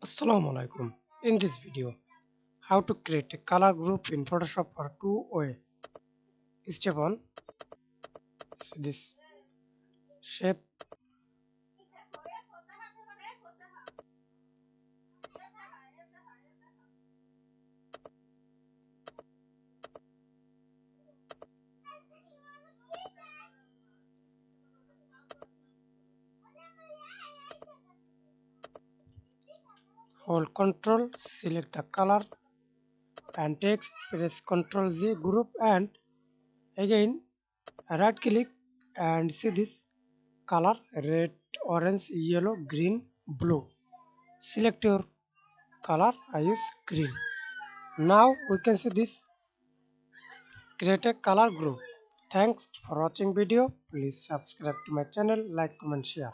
Assalamu alaikum. In this video, how to create a color group in Photoshop for two-way. Step 1. So this shape, hold Ctrl, select the color and text, press Ctrl Z group and again right click and see this color red, orange, yellow, green, blue. Select your color. I use green. Now we can see this create a color group. Thanks for watching video. Please subscribe to my channel, like, comment, share.